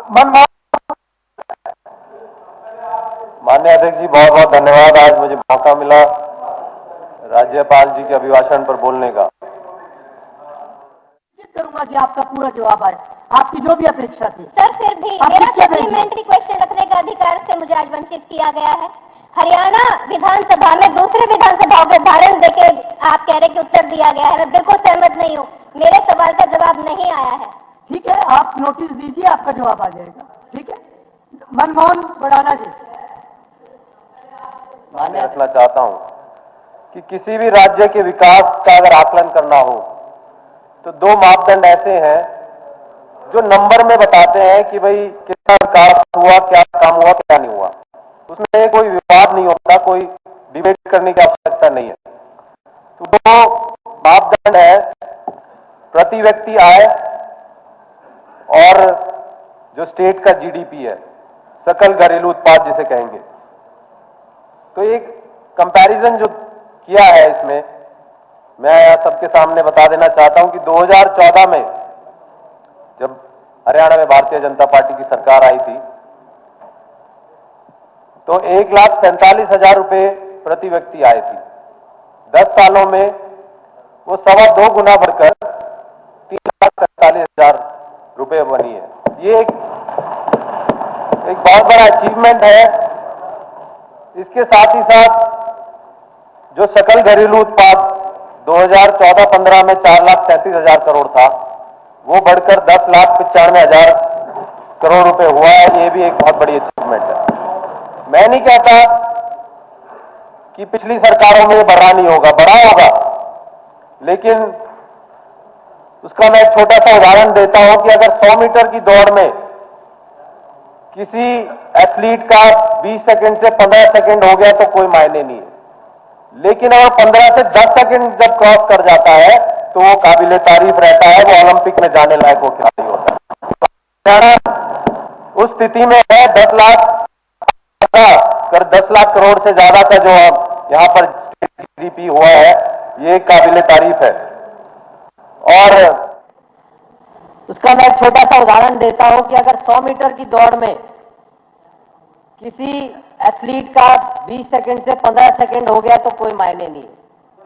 मनमोहन। माननीय अध्यक्ष जी, बहुत बहुत धन्यवाद। आज मुझे मौका मिला राज्यपाल जी के अभिभाषण पर बोलने का। करूंगा कि आपका पूरा जवाब आए, आपकी जो भी अपेक्षा थी। सर, फिर भी मेरा सप्लीमेंट्री क्वेश्चन रखने का अधिकार से मुझे आज वंचित किया गया है। हरियाणा विधानसभा में दूसरे विधानसभाओं के उदाहरण देके आप कह रहे कि उत्तर दिया गया है, मैं बिल्कुल सहमत नहीं हूँ। मेरे सवाल का जवाब नहीं आया है। ठीक है, आप नोटिस दीजिए, आपका जवाब आ जाएगा। ठीक है, मनमोहन बढ़ाना जी। मैं रखना चाहता हूं कि किसी भी राज्य के विकास का अगर आकलन करना हो तो दो मापदंड ऐसे हैं जो नंबर में बताते हैं कि भाई कितना विकास हुआ, क्या काम हुआ, क्या नहीं हुआ। उसमें कोई विवाद नहीं होता, कोई डिबेट करने की आवश्यकता नहीं है। तो दो मापदंड है, प्रति व्यक्ति आय और जो स्टेट का जीडीपी है, सकल घरेलू उत्पाद जिसे कहेंगे। तो एक कंपैरिजन जो किया है इसमें मैं सबके सामने बता देना चाहता हूं कि 2014 में जब हरियाणा में भारतीय जनता पार्टी की सरकार आई थी तो 1,47,000 रुपए प्रति व्यक्ति आए थी। 10 सालों में वो 2.25 गुना बढ़कर 3,47,000 रुपए बनी है। ये एक बहुत बड़ा अचीवमेंट है। इसके साथ ही साथ जो सकल घरेलू उत्पाद 2014-15 में 4,37,000 करोड़ था, वो बढ़कर 10,95,000 करोड़ रुपए हुआ है। ये भी एक बहुत बड़ी अचीवमेंट है। मैं नहीं कहता कि पिछली सरकारों में ये बढ़ा नहीं होगा, बढ़ा होगा, लेकिन उसका मैं एक छोटा सा उदाहरण देता हूं कि अगर 100 मीटर की दौड़ में किसी एथलीट का 20 सेकंड से 15 सेकंड हो गया तो कोई मायने नहीं है, लेकिन अगर 15 से 10 सेकंड जब क्रॉस कर जाता है तो वो काबिले तारीफ रहता है, वो ओलंपिक में जाने लायक वो खिलाड़ी होता है। उस स्थिति में है 10 लाख करोड़ से ज्यादा का जो यहां पर जीडीपी हुआ है, ये काबिले तारीफ है। और उसका मैं एक छोटा सा उदाहरण देता हूं कि अगर 100 मीटर की दौड़ में किसी एथलीट का 20 सेकंड से 15 सेकंड हो गया तो कोई मायने नहीं है।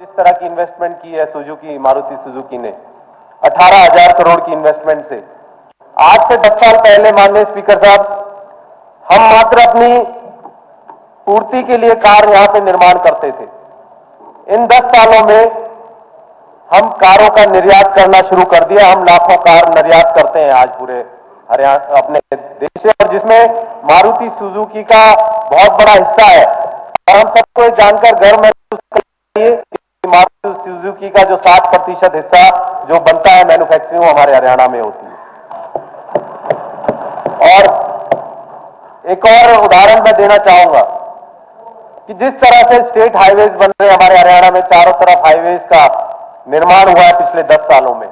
जिस तरह की इन्वेस्टमेंट की है सुजुकी, मारुति सुजुकी ने 18,000 करोड़ की इन्वेस्टमेंट से, आज से 10 साल पहले माननीय स्पीकर साहब, हम मात्र अपनी पूर्ति के लिए कार यहां पे निर्माण करते थे। इन 10 सालों में हम कारों का निर्यात करना शुरू कर दिया। हम लाखों कार निर्यात करते हैं आज पूरे हरियाणा अपने देश से, और जिसमें मारुति सुजुकी का बहुत बड़ा हिस्सा है। और हम सबको जानकर गर्व महसूस करिए कि मारुति सुजुकी का जो 60% हिस्सा जो बनता है मैन्युफैक्चरिंग, वो हमारे हरियाणा में होती है। और एक और उदाहरण मैं देना चाहूंगा कि जिस तरह से स्टेट हाईवेज बन रहे हैं हमारे हरियाणा में, चारों तरफ हाईवेज का निर्माण हुआ है पिछले 10 सालों में,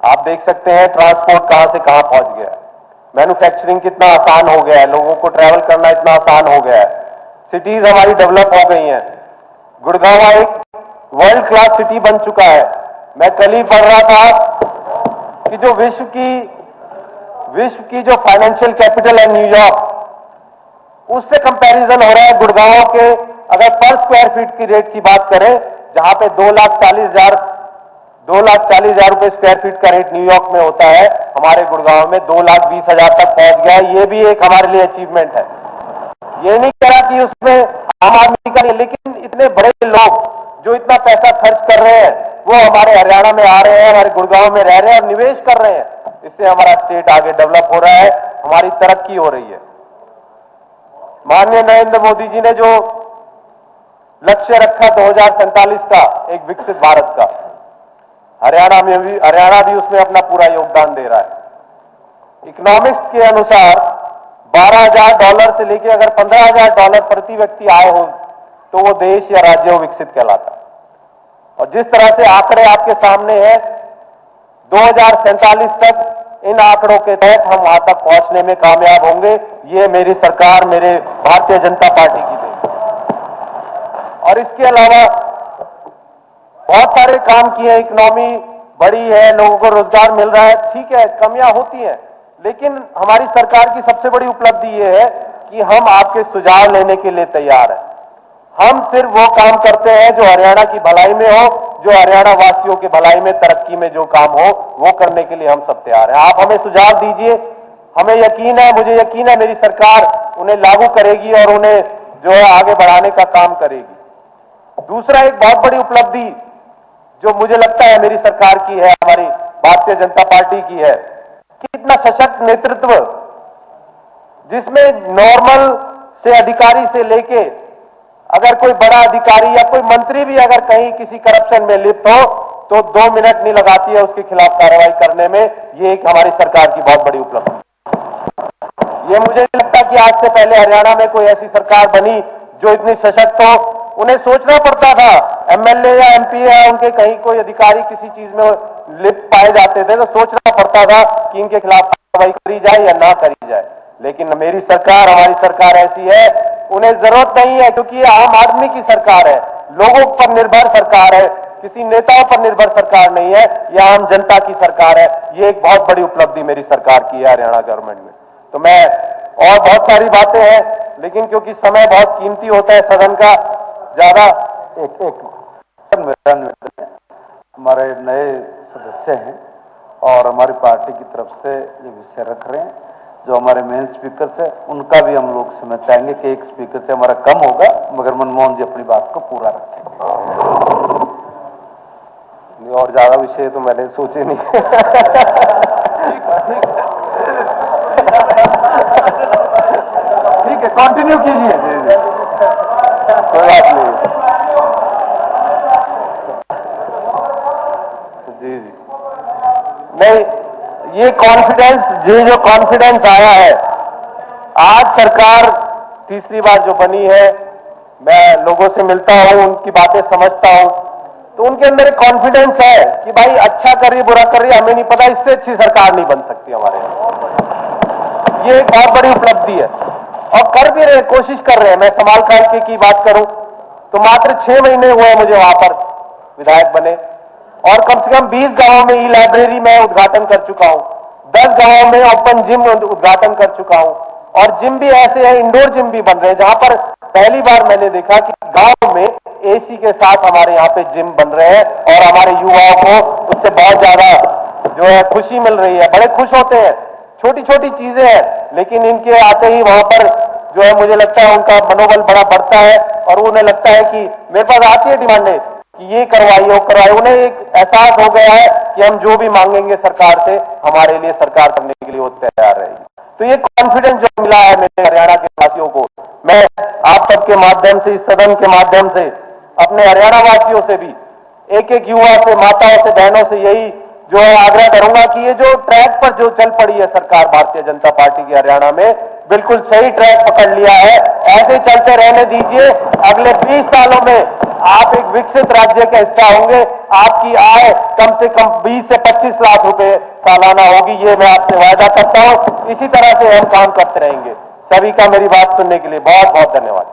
आप देख सकते हैं ट्रांसपोर्ट कहां से कहां पहुंच गया है, मैन्युफैक्चरिंग कितना आसान हो गया है, लोगों को ट्रैवल करना इतना आसान हो गया है, सिटीज हमारी डेवलप हो गई हैं। गुड़गांव एक वर्ल्ड क्लास सिटी बन चुका है। मैं कल ही पढ़ रहा था कि जो विश्व की जो फाइनेंशियल कैपिटल है न्यूयॉर्क, उससे कंपैरिजन हो रहा है गुड़गांव के। अगर पर स्क्वायर फीट की रेट की बात करें, जहां पे 2,40,000 रुपए स्क्वायर फीट का रेट न्यूयॉर्क में होता है, हमारे गुड़गांव में 2,20,000 तक पहुंच गया है। ये भी एक हमारे लिए अचीवमेंट है। ये नहीं कह रहा कि उसमें आम आदमी का नहीं, लेकिन इतने बड़े लोग जो इतना पैसा खर्च कर रहे हैं वो हमारे हरियाणा में आ रहे हैं, हमारे गुड़गांव में रह रहे हैं और निवेश कर रहे हैं। इससे हमारा स्टेट आगे डेवलप हो रहा है, हमारी तरक्की हो रही है। माननीय नरेंद्र मोदी जी ने जो लक्ष्य रखा 2047 का, एक विकसित भारत का, हरियाणा भी उसमें अपना पूरा योगदान दे रहा है। इकोनॉमिक्स के अनुसार $12,000 से लेकर अगर $15,000 प्रति व्यक्ति आय हो तो वो देश या राज्य हो विकसित कहलाता है। और जिस तरह से आंकड़े आपके सामने हैं, 2047 तक इन आंकड़ों के तहत हम वहां तक पहुंचने में कामयाब होंगे। ये मेरी सरकार, मेरे भारतीय जनता पार्टी की देन। और इसके अलावा बहुत सारे काम किए, इकोनॉमी बड़ी है, लोगों को रोजगार मिल रहा है, ठीक है, कमियां होती हैं, लेकिन हमारी सरकार की सबसे बड़ी उपलब्धि ये है कि हम आपके सुझाव लेने के लिए तैयार हैं। हम सिर्फ वो काम करते हैं जो हरियाणा की भलाई में हो, जो हरियाणा वासियों के भलाई में, तरक्की में जो काम हो वो करने के लिए हम सब तैयार हैं। आप हमें सुझाव दीजिए, हमें यकीन है, मुझे यकीन है मेरी सरकार उन्हें लागू करेगी और उन्हें जो है आगे बढ़ाने का काम करेगी। दूसरा एक बहुत बड़ी उपलब्धि जो मुझे लगता है मेरी सरकार की है, हमारी भारतीय जनता पार्टी की है, कि इतना सशक्त नेतृत्व जिसमें नॉर्मल से अधिकारी से लेके अगर कोई बड़ा अधिकारी या कोई मंत्री भी अगर कहीं किसी करप्शन में लिप्त हो तो 2 मिनट नहीं लगाती है उसके खिलाफ कार्रवाई करने में। ये एक हमारी सरकार की बहुत बड़ी उपलब्धि। ये मुझे नहीं लगता कि आज से पहले हरियाणा में कोई ऐसी सरकार बनी जो इतनी सशक्त हो। उन्हें सोचना पड़ता था, एमएलए या एमपी या उनके कहीं कोई अधिकारी किसी चीज में लिप्त पाए जाते थे तो सोचना पड़ता था कि इनके खिलाफ कार्रवाई करी जाए या ना करी जाए। लेकिन मेरी सरकार, हमारी सरकार ऐसी है, उन्हें जरूरत नहीं है, क्योंकि ये आम आदमी की सरकार है, लोगों पर निर्भर सरकार है, किसी नेताओं पर निर्भर सरकार नहीं है, यह आम जनता की सरकार है। ये एक बहुत बड़ी उपलब्धि मेरी सरकार की है हरियाणा गवर्नमेंट में। तो मैं और बहुत सारी बातें हैं, लेकिन क्योंकि समय बहुत कीमती होता है सदन का, ज्यादा हमारे नए सदस्य हैं और हमारी पार्टी की तरफ से ये विषय रख रहे हैं, जो हमारे मेन स्पीकर है उनका भी हम लोग समय चाहेंगे कि एक स्पीकर से हमारा कम होगा मगर मनमोहन जी अपनी बात को पूरा रखेंगे। और ज्यादा विषय तो मैंने सोचे नहीं। ठीक है, कंटिन्यू कीजिए। कोई बात नहीं। जी जी नहीं, ये कॉन्फिडेंस, ये जो कॉन्फिडेंस आया है, आज सरकार तीसरी बार जो बनी है, मैं लोगों से मिलता हूं, उनकी बातें समझता हूं, तो उनके अंदर एक कॉन्फिडेंस है कि भाई अच्छा कर रही बुरा कर रही हमें नहीं पता, इससे अच्छी सरकार नहीं बन सकती हमारे यहाँ। ये एक बहुत बड़ी उपलब्धि है और कर भी रहे, कोशिश कर रहे हैं। मैं समाल काल की बात करूं तो मात्र 6 महीने हुए मुझे वहां पर विधायक बने और कम से कम 20 गांवों में ई लाइब्रेरी में उद्घाटन कर चुका हूं, 10 गांवों में ओपन जिम उद्घाटन कर चुका हूं और जिम भी ऐसे हैं, इंडोर जिम भी बन रहे हैं, जहां पर पहली बार मैंने देखा कि गांव में एसी के साथ हमारे यहाँ पे जिम बन रहे हैं और हमारे युवाओं को उससे बहुत ज्यादा जो है खुशी मिल रही है, बड़े खुश होते हैं। छोटी छोटी चीजें हैं, लेकिन इनके आते ही वहां पर जो है मुझे लगता है उनका मनोबल बड़ा बढ़ता है और उन्हें लगता है कि मेरे पास आती है डिमांडें कि ये करवाइए वो करवाइए। उन्हें एक एहसास हो गया है कि हम जो भी मांगेंगे सरकार से, हमारे लिए सरकार करने के लिए वो तैयार रहेगी। तो ये कॉन्फिडेंस जो मिला है मेरे हरियाणा के वासियों को, मैं आप सबके माध्यम से, इस सदन के माध्यम से अपने हरियाणा वासियों से भी, एक एक युवा से, माताओं से, बहनों से यही जो है आग्रह करूंगा कि ये जो ट्रैक पर जो चल पड़ी है सरकार भारतीय जनता पार्टी की हरियाणा में, बिल्कुल सही ट्रैक पकड़ लिया है। ऐसे चलते रहने दीजिए, अगले 20 सालों में आप एक विकसित राज्य का हिस्सा होंगे। आपकी आय कम से कम 20 से 25 लाख रुपए सालाना होगी, ये मैं आपसे वायदा करता हूं। इसी तरह से हम काम करते रहेंगे। सभी का मेरी बात सुनने के लिए बहुत बहुत धन्यवाद।